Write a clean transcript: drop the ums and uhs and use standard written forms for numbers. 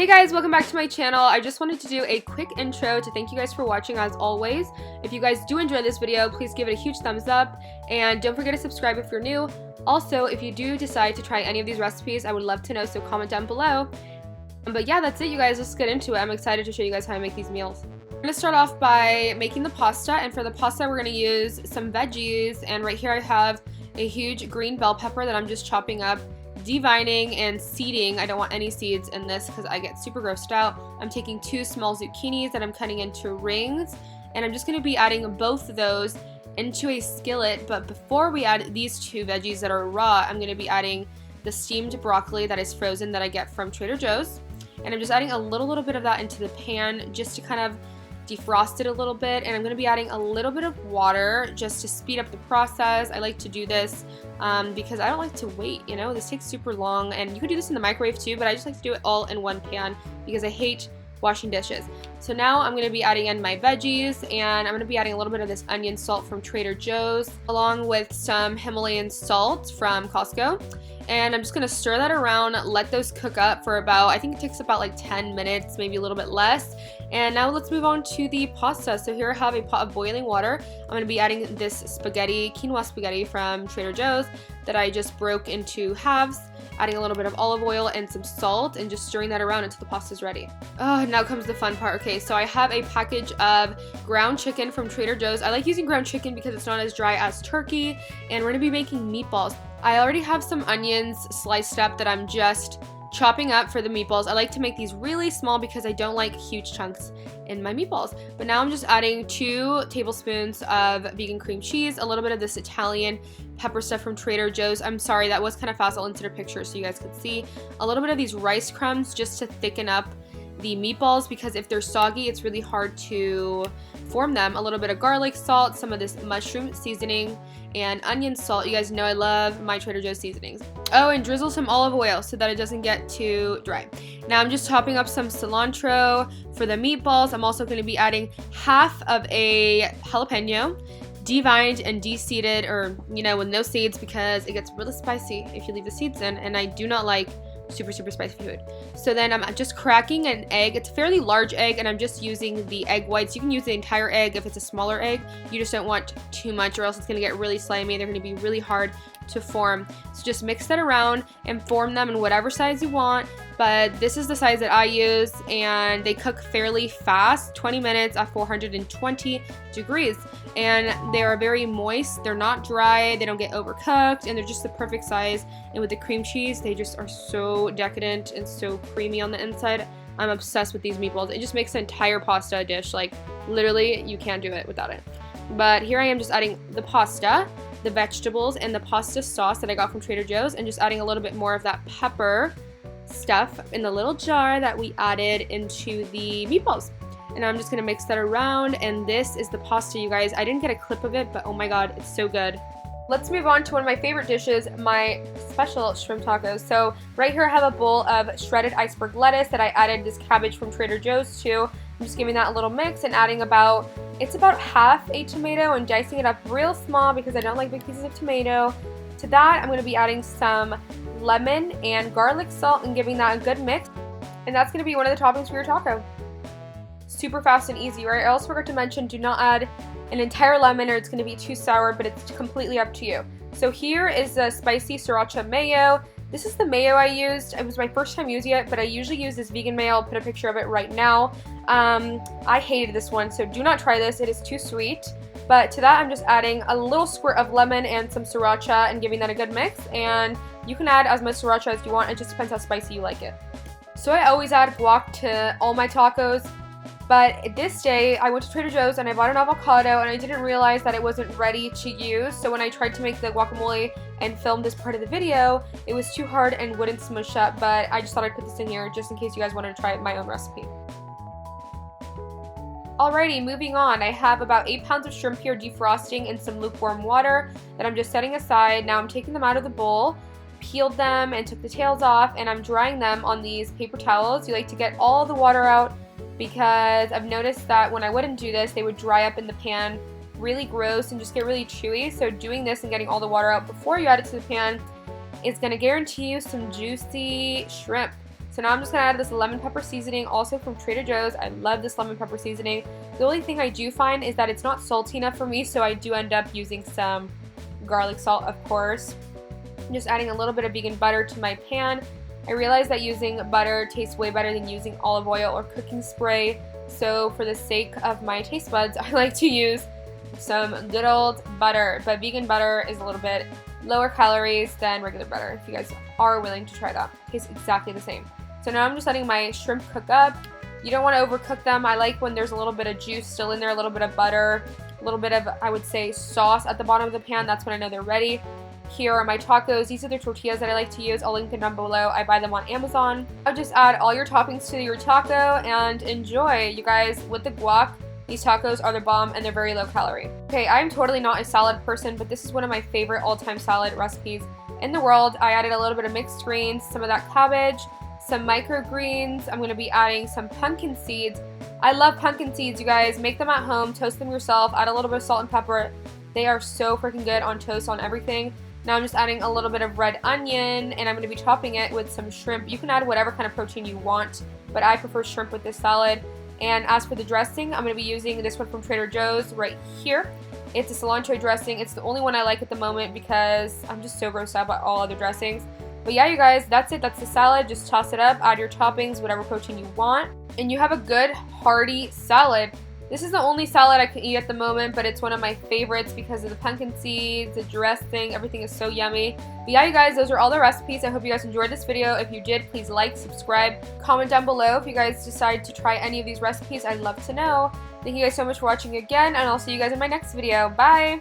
Hey guys, welcome back to my channel. I just wanted to do a quick intro to thank you guys for watching as always. If you guys do enjoy this video, please give it a huge thumbs up and don't forget to subscribe if you're new. Also, if you do decide to try any of these recipes, I would love to know, so comment down below. But yeah, that's it you guys, let's get into it. I'm excited to show you guys how I make these meals. I'm going to start off by making the pasta, and for the pasta we're going to use some veggies, and right here I have a huge green bell pepper that I'm just chopping up, devining and seeding. I don't want any seeds in this because I get super grossed out. I'm taking 2 small zucchinis that I'm cutting into rings, and I'm just going to be adding both of those into a skillet. But before we add these 2 veggies that are raw, I'm going to be adding the steamed broccoli that is frozen that I get from Trader Joe's, and I'm just adding a little bit of that into the pan just to kind of defrost it a little bit. And I'm going to be adding a little bit of water just to speed up the process. I like to do this because I don't like to wait, you know, this takes super long, and you can do this in the microwave too, but I just like to do it all in one pan because I hate washing dishes. So now I'm going to be adding in my veggies, and I'm going to be adding a little bit of this onion salt from Trader Joe's along with some Himalayan salt from Costco. And I'm just going to stir that around, let those cook up for about, I think it takes about like 10 minutes, maybe a little bit less. And now let's move on to the pasta. So here I have a pot of boiling water. I'm going to be adding this spaghetti, quinoa spaghetti from Trader Joe's that I just broke into halves, adding a little bit of olive oil and some salt, and just stirring that around until the pasta is ready. Oh, now comes the fun part. Okay, so I have a package of ground chicken from Trader Joe's. I like using ground chicken because it's not as dry as turkey, and we're going to be making meatballs. I already have some onions sliced up that I'm just chopping up for the meatballs. I like to make these really small because I don't like huge chunks in my meatballs. But now I'm just adding 2 tablespoons of vegan cream cheese, a little bit of this Italian pepper stuff from Trader Joe's. I'm sorry, that was kind of fast. I'll insert a picture so you guys could see. A little bit of these rice crumbs just to thicken up the meatballs because if they're soggy, it's really hard to form them. A little bit of garlic salt, some of this mushroom seasoning, and onion salt. You guys know I love my Trader Joe's seasonings. Oh, and drizzle some olive oil so that it doesn't get too dry. Now I'm just chopping up some cilantro for the meatballs. I'm also going to be adding half of a jalapeno, devined and de-seeded, or you know, with no seeds, because it gets really spicy if you leave the seeds in, and I do not like super spicy food. So then I'm just cracking an egg. It's a fairly large egg, and I'm just using the egg whites. You can use the entire egg if it's a smaller egg. You just don't want too much or else it's going to get really slimy. They're going to be really hard to form. So just mix that around and form them in whatever size you want, but this is the size that I use, and they cook fairly fast, 20 minutes at 420 degrees, and they are very moist. They're not dry, they don't get overcooked, and they're just the perfect size. And with the cream cheese, they just are so decadent and so creamy on the inside. I'm obsessed with these meatballs. It just makes the entire pasta dish, like literally you can't do it without it. But here I am just adding the pasta, the vegetables, and the pasta sauce that I got from Trader Joe's, and just adding a little bit more of that pepper stuff in the little jar that we added into the meatballs. And I'm just going to mix that around, and this is the pasta, you guys. I didn't get a clip of it, but oh my god, it's so good. Let's move on to one of my favorite dishes, my special shrimp tacos. So right here I have a bowl of shredded iceberg lettuce that I added this cabbage from Trader Joe's to. I'm just giving that a little mix and adding about half a tomato and dicing it up real small because I don't like big pieces of tomato. To that, I'm going to be adding some lemon and garlic salt and giving that a good mix. And that's going to be one of the toppings for your taco. Super fast and easy, right? I also forgot to mention, do not add an entire lemon or it's going to be too sour, but it's completely up to you. So here is the spicy sriracha mayo. This is the mayo I used. It was my first time using it, but I usually use this vegan mayo. I'll put a picture of it right now. I hated this one, so do not try this. It is too sweet. But to that, I'm just adding a little squirt of lemon and some sriracha and giving that a good mix. And you can add as much sriracha as you want. It just depends how spicy you like it. So I always add guac to all my tacos. But this day, I went to Trader Joe's and I bought an avocado, and I didn't realize that it wasn't ready to use. So when I tried to make the guacamole and film this part of the video, it was too hard and wouldn't smush up. But I just thought I'd put this in here just in case you guys wanted to try my own recipe. Alrighty, moving on. I have about 8 pounds of shrimp here defrosting in some lukewarm water that I'm just setting aside. Now I'm taking them out of the bowl, peeled them and took the tails off, and I'm drying them on these paper towels. You like to get all the water out because I've noticed that when I wouldn't do this, they would dry up in the pan really gross and just get really chewy. So doing this and getting all the water out before you add it to the pan is going to guarantee you some juicy shrimp. So now I'm just going to add this lemon pepper seasoning, also from Trader Joe's. I love this lemon pepper seasoning. The only thing I do find is that it's not salty enough for me, so I do end up using some garlic salt, of course. I'm just adding a little bit of vegan butter to my pan. I realize that using butter tastes way better than using olive oil or cooking spray, so for the sake of my taste buds, I like to use some good old butter, but vegan butter is a little bit lower calories than regular butter if you guys are willing to try that. It tastes exactly the same. So now I'm just letting my shrimp cook up. You don't want to overcook them. I like when there's a little bit of juice still in there, a little bit of butter, a little bit of, I would say, sauce at the bottom of the pan. That's when I know they're ready. Here are my tacos. These are the tortillas that I like to use. I'll link them down below. I buy them on Amazon. I'll just add all your toppings to your taco and enjoy. You guys, with the guac, these tacos are the bomb and they're very low calorie. Okay, I'm totally not a salad person, but this is one of my favorite all-time salad recipes in the world. I added a little bit of mixed greens, some of that cabbage, some microgreens. I'm going to be adding some pumpkin seeds. I love pumpkin seeds, you guys. Make them at home, toast them yourself, add a little bit of salt and pepper. They are so freaking good on toast, on everything. Now I'm just adding a little bit of red onion, and I'm going to be topping it with some shrimp. You can add whatever kind of protein you want, but I prefer shrimp with this salad. And as for the dressing, I'm going to be using this one from Trader Joe's right here. It's a cilantro dressing. It's the only one I like at the moment because I'm just so grossed out by all other dressings. But yeah, you guys, that's it. That's the salad. Just toss it up, add your toppings, whatever protein you want, and you have a good, hearty salad. This is the only salad I can eat at the moment, but it's one of my favorites because of the pumpkin seeds, the dressing, everything is so yummy. But yeah, you guys, those are all the recipes. I hope you guys enjoyed this video. If you did, please like, subscribe, comment down below if you guys decide to try any of these recipes. I'd love to know. Thank you guys so much for watching again, and I'll see you guys in my next video. Bye!